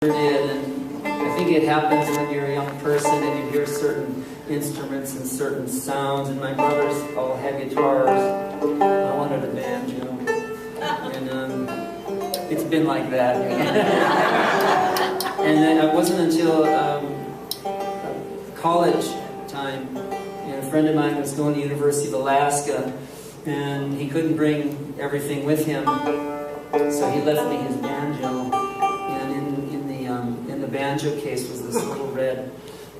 did, and I think it happens when you're a young person and you hear certain instruments and certain sounds, and my brothers all had guitars. I wanted a banjo, and it's been like that. And then it wasn't until college time, and a friend of mine was going to the University of Alaska, and he couldn't bring everything with him, so he left me his banjo. In the banjo case was this little red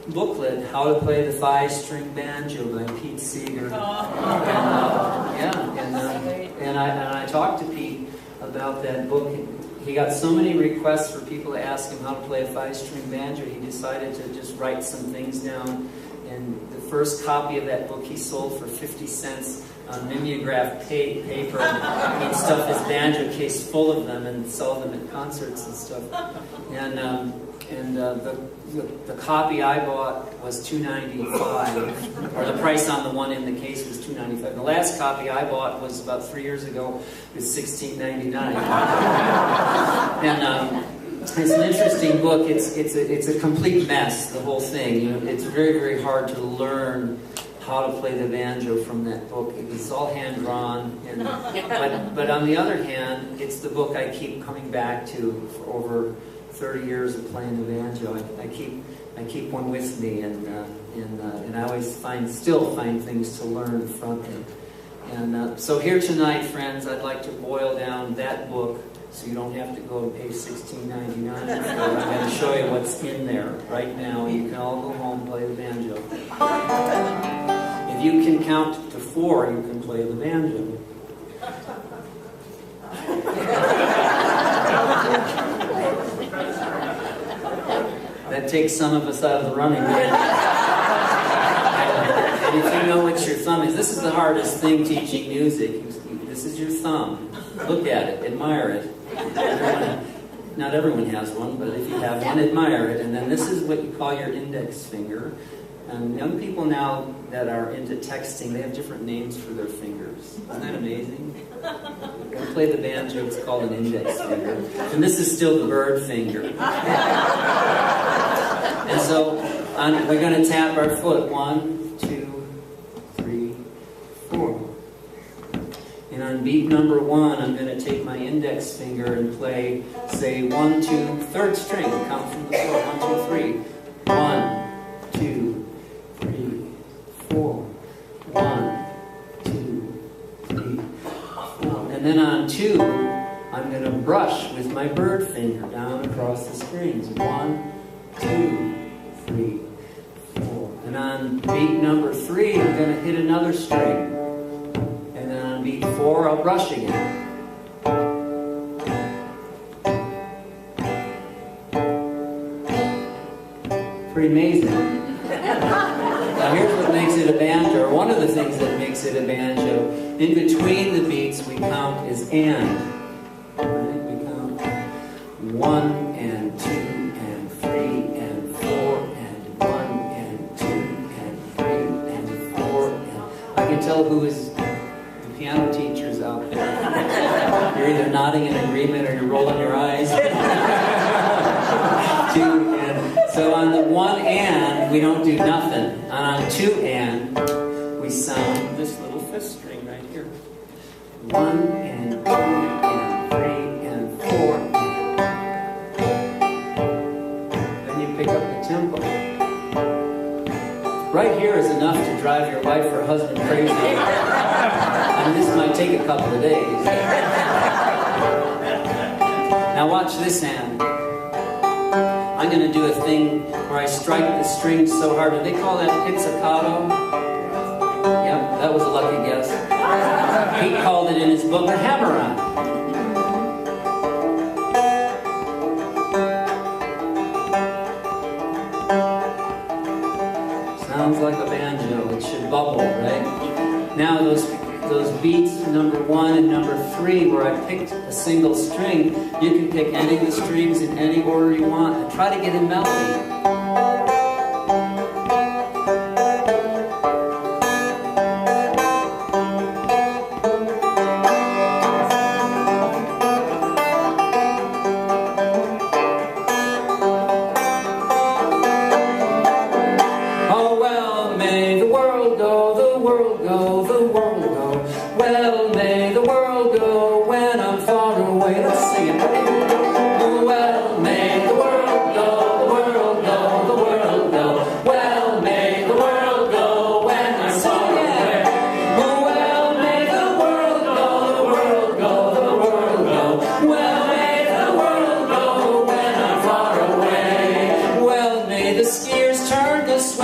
booklet, How to Play the 5-String Banjo by Pete Seeger. And I talked to Pete about that book. He got so many requests for people to ask him how to play a 5-string banjo, he decided to just write some things down. And the first copy of that book he sold for 50 cents on mimeograph paper. He'd stuff his banjo case full of them and sell them at concerts and stuff. And the copy I bought was $2.95, or the price on the one in the case was $2.95. The last copy I bought was about 3 years ago. It was $16.99. And it's an interesting book. It's a complete mess, the whole thing. You know, it's very, very hard to learn how to play the banjo from that book. It's all hand-drawn. But on the other hand, it's the book I keep coming back to for over 30 years of playing the banjo. I keep one with me, and I always still find things to learn from it. And so here tonight, friends, I'd like to boil down that book so you don't have to go to page $16.99. I'm going to show you what's in there right now. You can all go home and play the banjo. If you can count to 4, you can play the banjo. That takes some of us out of the running. And if you know what your thumb is, this is the hardest thing teaching music. This is your thumb. Look at it, admire it. Not everyone has one, but if you have one, admire it. And then this is what you call your index finger. And young people now that are into texting, they have different names for their fingers. Isn't that amazing? When you play the banjo, it's called an index finger. And this is still the bird finger. And so we're going to tap our foot. 1, 2, 3, 4. And on beat number 1, I'm going to take my index finger and play, say, 1, 2, 3rd string. Count from the floor. 1, 2, 3. 1, 2, 3, 4. 1, 2, 3, 4. And then on 2, I'm going to brush with my bird finger down across the strings. 1, 2, 3, 4. And on beat number 3, I'm going to hit another string. And then on beat 4, I'll brush again. Pretty amazing. Now here's what makes it a banjo, or one of the things that makes it a banjo. In between the beats we count as and. Right? We count 1 and 2 and 3 and 4 and 1 and 2 and 3 and 4 and... I can tell who is the piano teachers out there. You're either nodding in agreement or you're rolling your eyes. 2 and... So on the 1 and, we don't do nothing. And on 2 and, we sound this little 5th string right here. 1 and 2 and 3 and 4. Then you pick up the tempo. Right here is enough to drive your wife or husband crazy. And this might take a couple of days. Now watch this hand. I'm going to do a thing where I strike the strings so hard. Do they call that pizzicato? Yep, that was a lucky guess. Pete called it in his book a hammer-on. Sounds like a banjo. It should bubble, right? Now those beats, number 1 and number 3, where I picked a single string, you can pick any of the strings in any order you want and try to get in melody.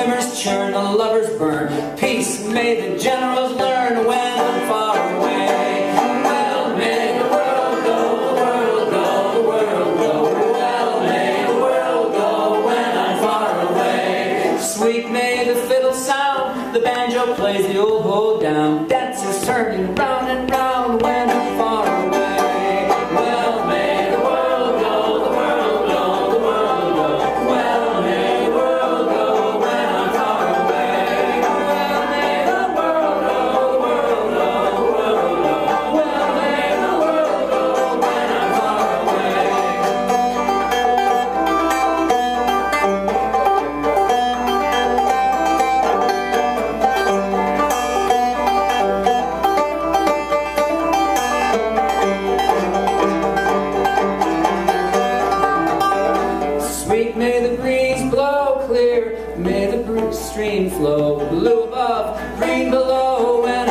swimmers churn, the lovers burn. Peace may the generals learn when I'm far away. Well, may the world go, the world go, the world go. Well, may the world go when I'm far away. Sweet may the fiddle sound, the banjo plays the old hold down. Dancers turning round and round when I'm far away. Well, may the world go, the world go, the world go. Well, may the world go when I'm far away. Well, may the world go, the world go, the world go. Well, may the world go when I'm far away. Sweet may the breeze blow clear, may the stream flow blue above, green below, and